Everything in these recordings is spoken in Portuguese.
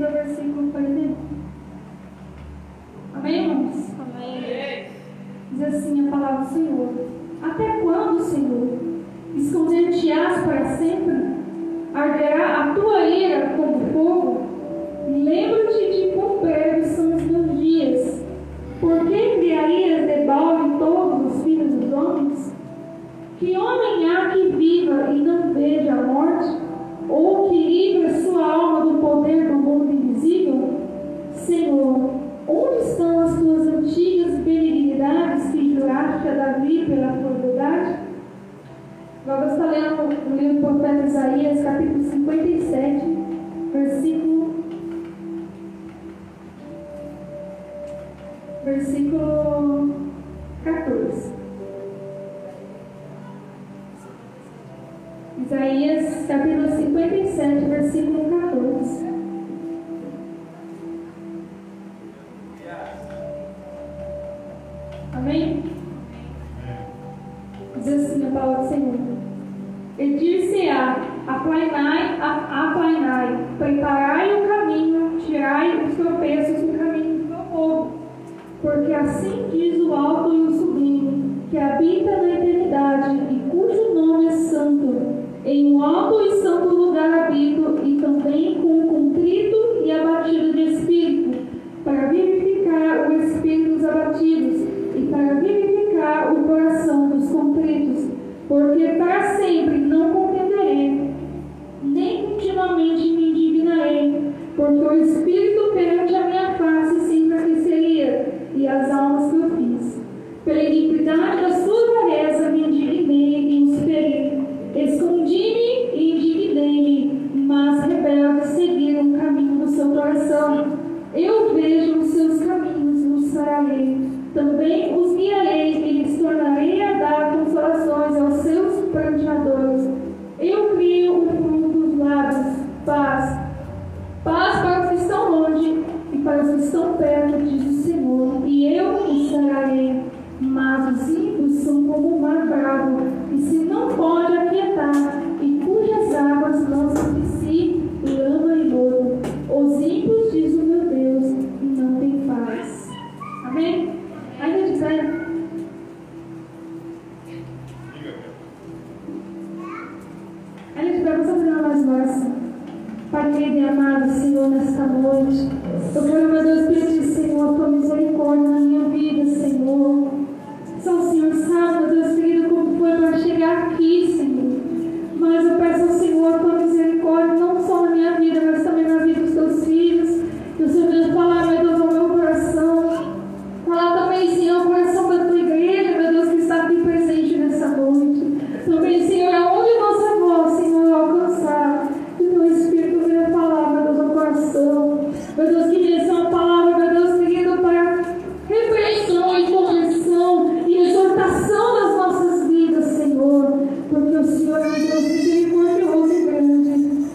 ao versículo 41. Amém, irmãos? Amém. Diz assim a palavra do Senhor: até quando, Senhor, esconder-te-ás para sempre? Arderá a tua ira como fogo? Lembra-te de quão breves são os meus dias. Por que criarias debalde todos os filhos dos homens? Que homem há que viva e não veja a morte? Ou que livre a sua alma do poder do mundo invisível? Senhor, onde estão as tuas antigas benignidades que juraste a Davi pela tua verdade? Agora está lendo o livro do profeta Isaías, capítulo 57, versículo 14. Isaías, capítulo 57, versículo 14. Amém? Diz assim a palavra do Senhor: e dir-se-á, aplainai, preparai o caminho, tirai os tropeços do caminho do meu povo. Porque assim diz o alto e o sublime, que habita na eternidade e cujo nome é santo. Em um alto e santo lugar habito, e também com o contrito e abatido de espírito, para vivificar o espírito dos abatidos, e para vivificar o coração dos contritos. Porque para sempre não contenderei, nem continuamente me indignarei, porque o espírito perante a minha face se enfraqueceria, e as almas que eu fiz. Pela iniquidade da sua rareza me indignei e os feri. Escondi-me e indignei-me, mas rebeldes seguiram o caminho do seu coração. Eu vejo os seus caminhos e os sararei. Também os guiarei e lhes tornarei a dar consolações aos seus pranteadores. Eu crio o fruto dos lábios, paz. Paz para os que estão longe e para os que estão perto, diz o Senhor. E eu os sararei. Mas os ímpios são como o mar bravo, e se não pode aquietar, e cujas águas lançam de si lama e lodo. Os ímpios, diz o meu Deus, não tem paz. Amém? Ainda de pé. Ainda de pé, vamos fazer mais uma oração. Pai querido e amado Senhor, nesta noite, eu quero, meu Deus, pedir, Senhor, a tua misericórdia na minha vida, Senhor. Só o Senhor sabe, meu Deus querido, como foi para chegar aqui, Senhor. Mas eu peço ao Senhor a tua misericórdia, não só na minha vida, mas também na vida dos teus filhos. Que o Senhor venha falar, meu Deus, ao meu coração. Falar também, Senhor, ao coração da tua igreja, meu Deus, que está aqui presente nessa noite. Também, Senhor, aonde nossa voz, Senhor, alcançar. Que o teu Espírito venha falar, meu Deus, ao coração. Meu Deus, que venha ser uma palavra, meu Deus querido, para reflexão e conversão e exortação das nossas vidas, Senhor, porque o Senhor é um Deus misericordioso e grande.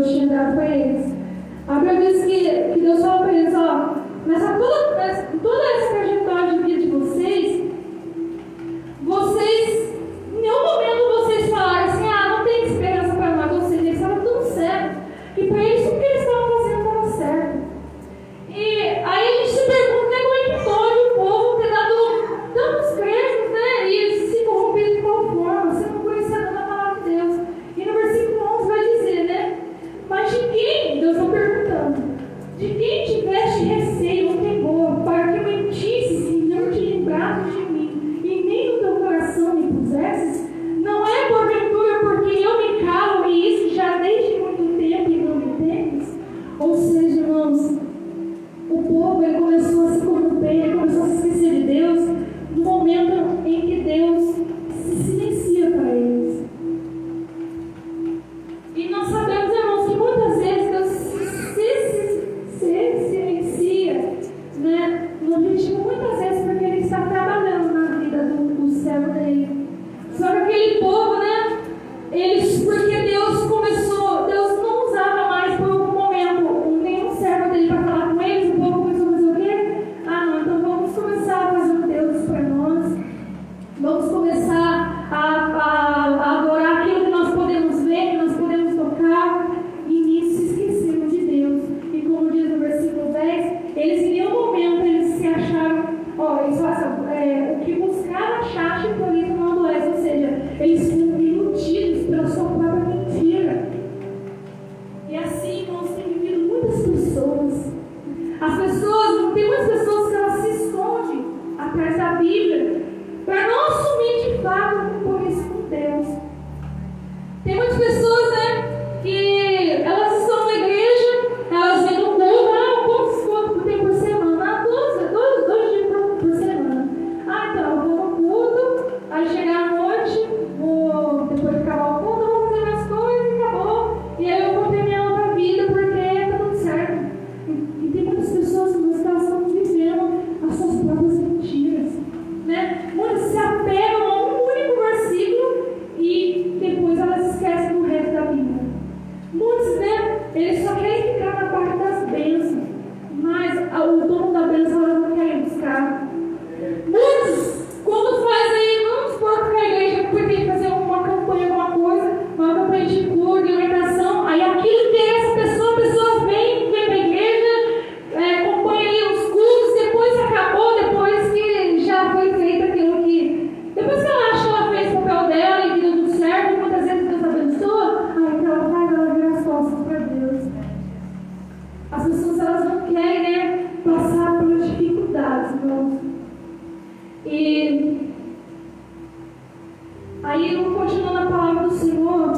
Deus tinha dado para eles. A Bíblia diz que Deus falou para eles, ó, nessa toda essa trajetória de vida de vocês, em nenhum momento vocês falaram assim, não tem esperança para nós, ou seja, eles estavam tudo certo. E para eles, tudo que eles estavam fazendo estava certo. E aí a gente se pergunta, né, como é que pode o povo ter dado tantos créditos, né, e se corrompido de qual forma, se não conhecendo a palavra de Deus. E no versículo 11 vai dizer, né, mas de quem, Deus está perguntando, de quem tiveste receio ou temor, para que mentisses e não te lembrasse de mim, e nem no teu coração me pusesses? Não é porventura porque eu me calo e isso já desde muito tempo e não me entendes? Ou seja, irmãos, o povo ele começou a se corromper, ele começou a se esquecer de Deus no momento em que Deus se silencia para eles. E nós sabemos, irmãos, que muitas vezes Deus se silencia, né, no objetivo, muitas vezes porque Ele está trabalhando na vida do servo dele. Só que aquele povo, né, porque Deus não usava mais por um momento nenhum servo dele para falar com eles, o povo começou a fazer o quê? Não, então vamos começar a fazer um Deus para nós, vamos começar a adorar aquilo que nós podemos ver, que nós podemos tocar, e nisso se esqueceram de Deus. E como diz no versículo 10, eles em nenhum momento eles se acharam, eles façam, o que buscaram achar, por isso não adoece, ou seja, eles foram iludidos pela sua própria mentira. E assim nós temos vivido muitas pessoas. Tem muitas pessoas que elas se escondem atrás da Bíblia para não assumir de fato um compromisso com Deus. Tem muitas pessoas, né, que elas estão na igreja, elas vêm no culto, quantos cultos tem por semana? Dois dias por semana. Então, eu vou no culto, aí chegar à noite, depois de acabar o culto, eu vou fazer minhas coisas e acabou. E aí eu vou ter minha outra vida porque está tudo certo. E tem muitas pessoas que elas estão vivendo as suas próprias mentiras, né? Muitas se apegam a um único versículo e depois elas esquecem do resto da Bíblia. Muitos, né, eles só querem ficar na parte das bênçãos, mas o dono da bênção elas não querem buscar. Muitos, quando fazem, vamos supor que a igreja porque tem que fazer uma campanha, alguma coisa, uma campanha de cura, de alimentação, aí aquilo interessa a pessoa vem para a igreja, acompanha ali os cultos, depois acabou, depois que já foi feito aquilo que. Depois que ela acha que ela fez o papel dela e deu tudo certo, muitas vezes Deus abençoa, aí que ela vira as costas para Deus. As pessoas elas não querem, né, passar por dificuldades, irmãos. E aí, continuando a palavra do Senhor,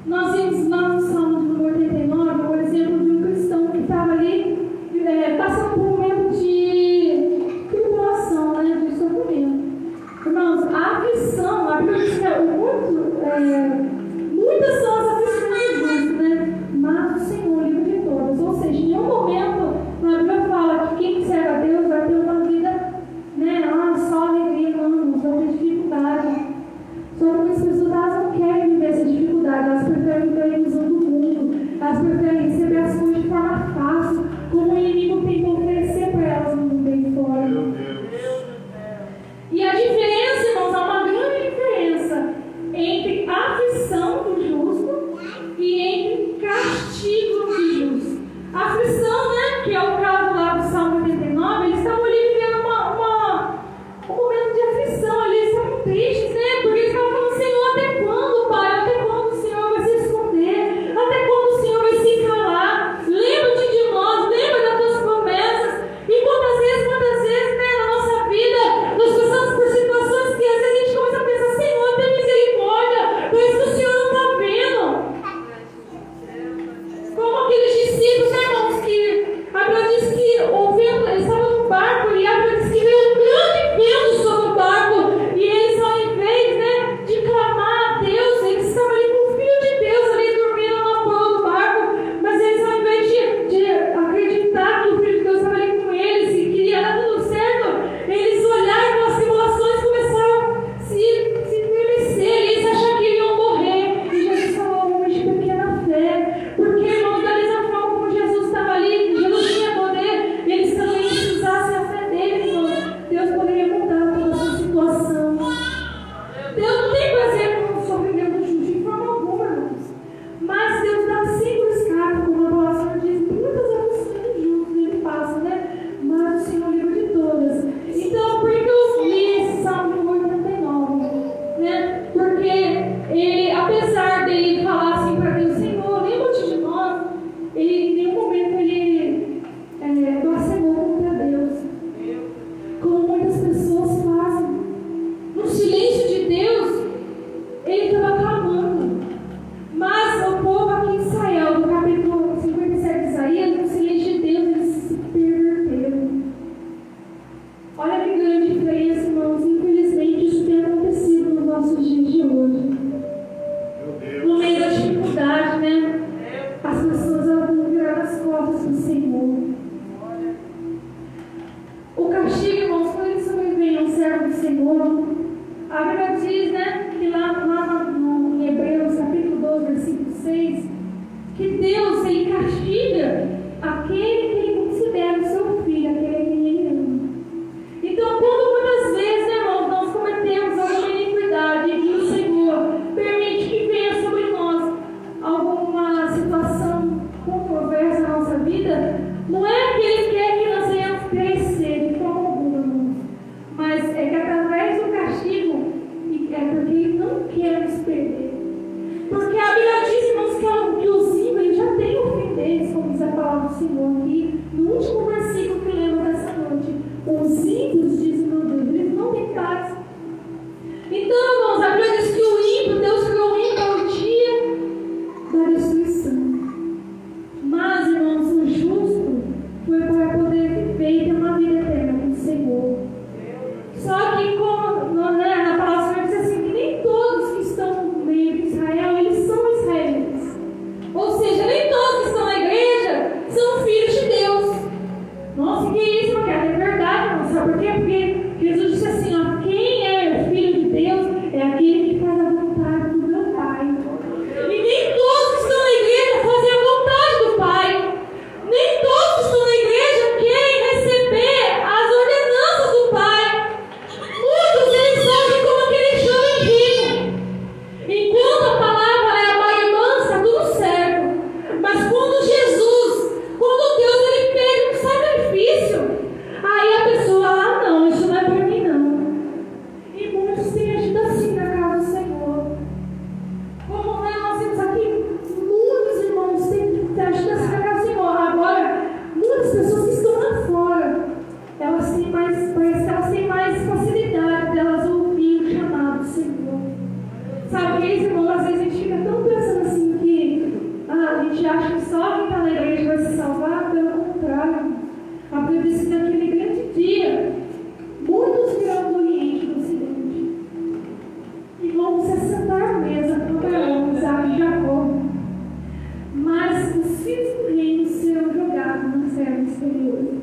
nós vimos lá no Salmo número 89, por exemplo, de um cristão que estava ali passando por um momento de tribulação, né, de sofrimento. Irmãos, a aflição, a Bíblia diz que muitas são as aflições do justo, né? Mas o Senhor livra de todas. Ou seja, em nenhum momento a Bíblia fala que quem serve a Deus vai ter uma vida, né? Só alegria, não ter dificuldade. Só que as pessoas elas não querem viver essa dificuldade, elas preferem viver a ilusão do mundo, elas preferem receber as coisas de forma fácil, como o inimigo tem que oferecer para elas no mundo bem fora. E a diferença, irmãos, há uma grande diferença entre a aflição do justo e entre castigo do justo. A aflição, né, que é o caso lá do Salmo 89, eles estavam ali vivendo um momento de aflição, ali eles estavam tristes, né, porque eles estavam falando, Senhor, até quando, Pai? Até quando o Senhor vai se esconder? Até quando o Senhor vai se calar? em Hebreus capítulo 12, versículo 6, que Deus, Ele castiga aquele que Ele considera o seu filho, aquele que Ele ama. Então, quando muitas vezes, irmãos, nós cometemos alguma iniquidade e o Senhor permite que venha sobre nós alguma situação controversa na nossa vida, não é que Ele quer que nós venhamos crescer de forma alguma, irmãos, mas é que através do castigo é porque Ele não quer nos perder. Porque a Bíblia diz, irmãos, que os ímpios já têm o fim deles, como diz a palavra do Senhor aqui, no último versículo que lembro dessa noite. Os ímpios, diz o meu Deus, eles não têm paz. Então, irmãos, a Bíblia diz que o ímpio, Deus criou o ímpio ao dia da destruição. Mas, irmãos, o justo foi para poder viver e ter uma vida eterna com o Senhor. Só que, como na palavra do Senhor diz assim, que nem todos que estão no meio de Israel, eles são israelitas. Ou seja, nem todos que estão na igreja são filhos de Deus. Nossa, que isso, não quero, é verdade, não sabe por quê? Porque Jesus disse assim, ó, quem é filho de Deus é aquele que faz a vontade do meu Pai. E nem todos que estão na igreja fazem a vontade do Pai. Nem todos que estão na igreja querem receber as ordenanças do Pai. Muitos eles agem como aquele jovem rico. Enquanto a palavra é amar e mansa, tudo certo. Mas quando Jesus, quando Deus ele pede um sacrifício, aí a pessoa, não, isso não é para mim não. E muitos têm agido assim na casa do Senhor. Como nós temos aqui, muitos irmãos têm agido assim na casa do Senhor. Agora, muitas pessoas que estão lá fora, elas têm mais facilidade delas ouvir o chamado do Senhor. Sabe, irmãos, às vezes a gente fica tão pensando assim que a gente acha que só quem está na igreja vai se salvar, pelo contrário. A Bíblia diz que naquele grande dia, muitos virão do Oriente e do Ocidente e vão se assentar à mesa com Abraão, Isaac e Jacó. Mas os filhos do reino serão jogados nas terras exteriores.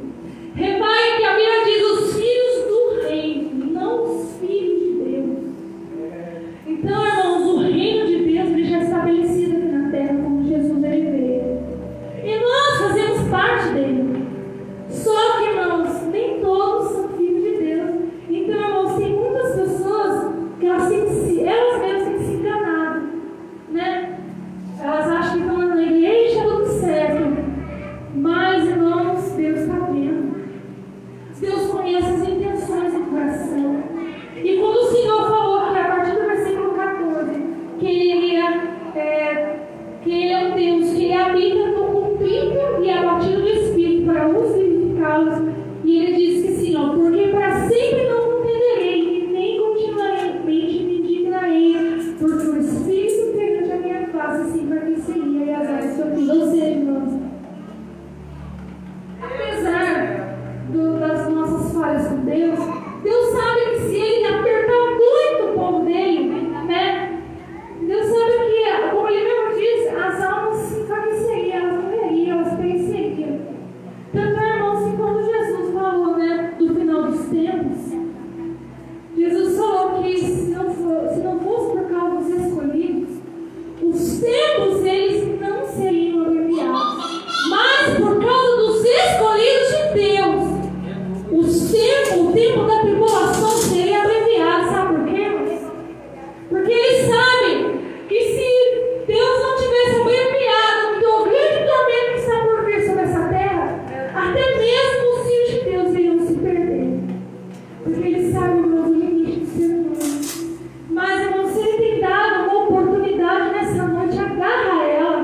Repare que a Bíblia diz os filhos do reino, não os filhos de Deus. Então, irmãos, o reino de Deus ele já é estabelecido aqui na terra, como Jesus ele veio. E nós fazemos parte dele. Só que, irmãos, nem todos são filhos de Deus. Então, irmãos, tem muitas pessoas que elas mesmas têm se enganado, né? Elas acham que estão na igreja tudo certo. Mas, irmãos, Deus está vendo. Deus conhece as intenções do coração. E quando o Senhor falou que a partir do versículo 14, que Ele é um Deus que Ele habita no contrito e abatido do Espírito para os vivificá-los, e Ele diz que assim, ó, porque para sempre não contenderei, e nem continuamente me indignarei, porque o Espírito perante a minha face se enfraqueceria e as áreas sofridas. Ou seja, irmãos, apesar das nossas falhas com Deus, Deus sabe que se Ele apertar muito o povo dele, né? Deus sabe que, como Ele mesmo diz, as almas se enfraqueceriam, elas morreriam, elas pereceriam. Tanto é, irmãos, que quando Jesus falou, né, do final dos tempos, Jesus falou que se não fosse por causa dos escolhidos, os tempos eles não seriam abreviados. Mas por causa dos escolhidos de Deus, o tempo da tribulação seria abreviado. Sabe por quê, irmãos? Porque eles sabem que se Deus não tivesse abreviado o grande tormento que está por vir sobre essa terra, até mesmo os filhos de Deus iriam se perder. Porque eles sabem o limite do ser humano. Mas, irmãos, se Ele tem dado uma oportunidade nessa noite, agarra ela.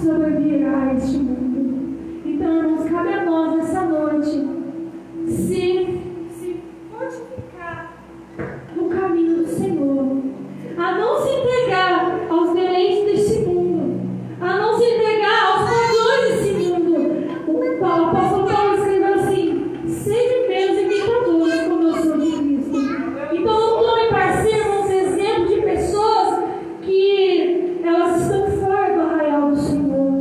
sobreviverá a este mundo. Então, irmãos, cabe a nós nessa noite se fortificar no caminho do Senhor, a não se entregar aos deleites deste mundo, a não se entregar aos padrões desse mundo. O apóstolo Paulo escreveu assim: sede meus imitadores, como eu sou de Cristo. Então, não tome para sermos exemplo de pessoas que elas estão fora do arraial do Senhor.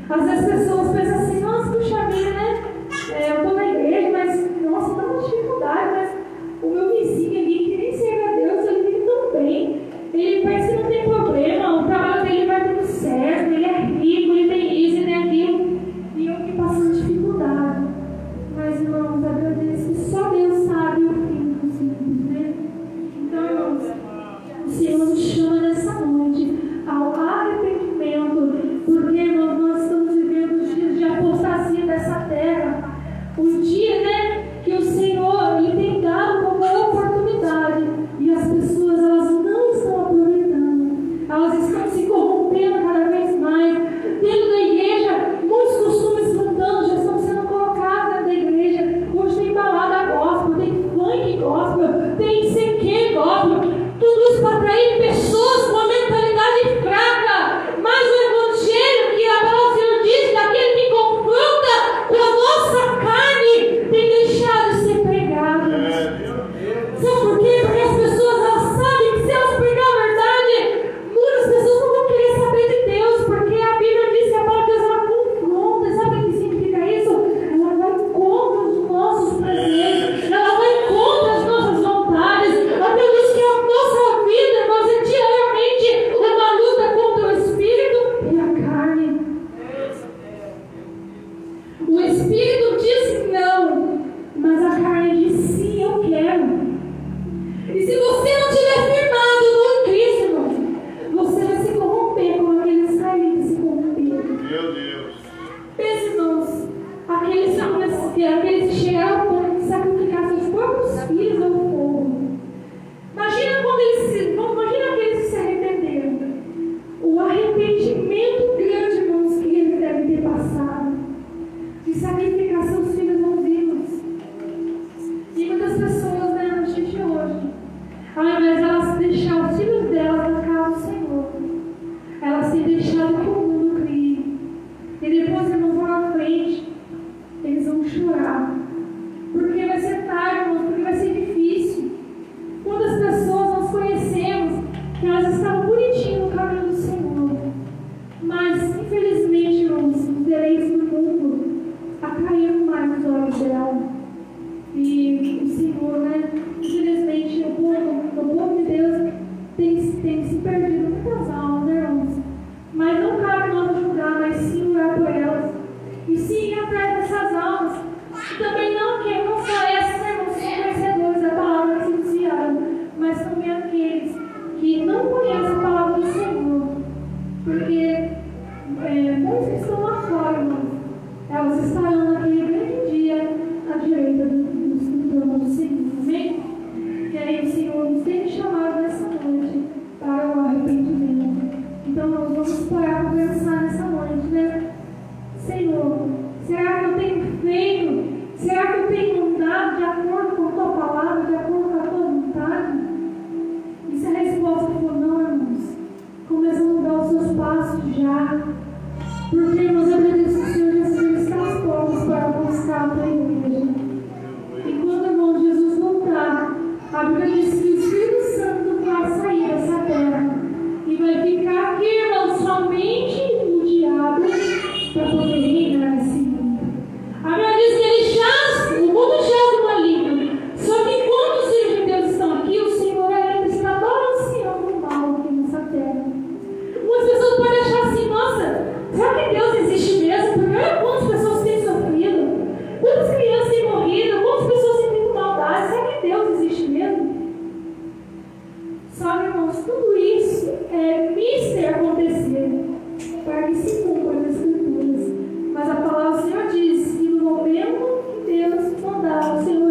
Às vezes as pessoas pensam assim: nossa, puxa vida, né? Eu estou na igreja, mas nossa, dá uma dificuldade, mas o meu vizinho ali, que nem serve a Deus, ele vive tão bem, ele parece que não tem problema, o trabalho dele vai tudo certo, ele é rico, ele tem isso, ele tem aquilo, e eu aqui passando dificuldade. Mas, irmãos, a Bíblia diz que só Deus sabe o fim dos ímpios, né? Então, irmãos, o Senhor nos chama nessa noite ao arrependimento, porque, irmãos, nós estamos vivendo os dias de apostasia dessa terra. O dia, né, que o Senhor ele tem dado como oportunidade e as pessoas elas não estão aproveitando, elas estão se corrompendo cada vez mais. Dentro da igreja, muitos costumes mundanos já estão sendo colocados dentro da igreja. Hoje tem balada gospel, tem funk gospel, tem CQ gospel, tudo isso para atrair pessoas com a mentalidade fraca. Mas o evangelho que a palavra do Senhor diz, daquele que confronta com a nossa carne, tem deixado de ser pregado. Sabe por quê? Porque as pessoas elas sabem que se elas pregar a verdade, muitas pessoas não vão querer saber de Deus, porque a Bíblia diz que a palavra de Deus ela confronta. Sabe o que significa isso? Ela vai contra os nossos prazeres, ela vai contra as nossas vontades. A Bíblia diz que a nossa vida, irmãos, é diariamente uma luta contra o espírito e a carne. O espírito diz não, mas a carne diz sim, eu quero. E se você não estiver firmado no Cristo, irmão, você vai se corromper como aqueles israelitas se corromperam. Meu Deus. Pense, irmãos, aqueles que chegaram ao ponto de sacrificar seus próprios filhos ao fogo. Imagina aqueles que se arrependeram. O arrependimento grande, irmãos, que eles devem ter passado de sacrificar seus filhos ao vivos. E muitas pessoas, né, no dia de hoje, ao invés de elas deixar os filhos delas na casa do Senhor, elas têm deixado que o mundo crie. E depois, irmãos, lá na frente, eles vão chorar. Porque vai ser tarde, irmãos, porque vai ser difícil. Quantas pessoas nós conhecemos que elas estavam bonitinhas no caminho do Senhor, mas, infelizmente, irmãos, os deleites do mundo atraíram mais os olhos dela. E o Senhor, né, infelizmente, o povo de Deus tem se perdido muitas almas, né, irmãos? Mas não cabe nós julgar, mas sim orar por elas. E sim ir atrás dessas almas. E também não só essas, irmãos, que são conhecedores da palavra que se desviaram, mas também aqueles que não conhecem a palavra do Senhor. Porque muitos que estão lá fora, irmãos, elas estarão naquele grande dia à direita do trono do Senhor. Amém? E aí o Senhor nos tem chamado nessa noite para o arrependimento. Então nós vamos parar para pensar nessa noite, né? Senhor, será que eu tenho feito? Será que eu tenho andado de acordo com a tua palavra, de acordo com a tua vontade? E se a resposta for não, irmãos, comece a mudar os seus passos já. Porque, irmãos, eu acredito que o Senhor Jesus está às portas para buscar a tua igreja. E quando, irmão, Jesus voltar, a Bíblia diz que o Espírito Santo vai sair dessa terra e vai ficar aqui, irmão, somente o diabo para poder reinar nesse mundo. A Bíblia diz que o mundo jaz no maligno. Só que quando os filhos de Deus estão aqui, o Senhor ainda está balanceando o mal aqui nessa terra. Muitas pessoas podem achar assim: nossa, será que Deus existe mesmo? Porque olha quantas pessoas têm sofrido, quantas crianças têm morrido, quantas pessoas têm feito maldade. Será que Deus existe mesmo? Só que, irmãos, tudo isso é mister acontecer para que se cumpra as Escrituras. Mas a palavra do Senhor diz que no momento que Deus mandar o Senhor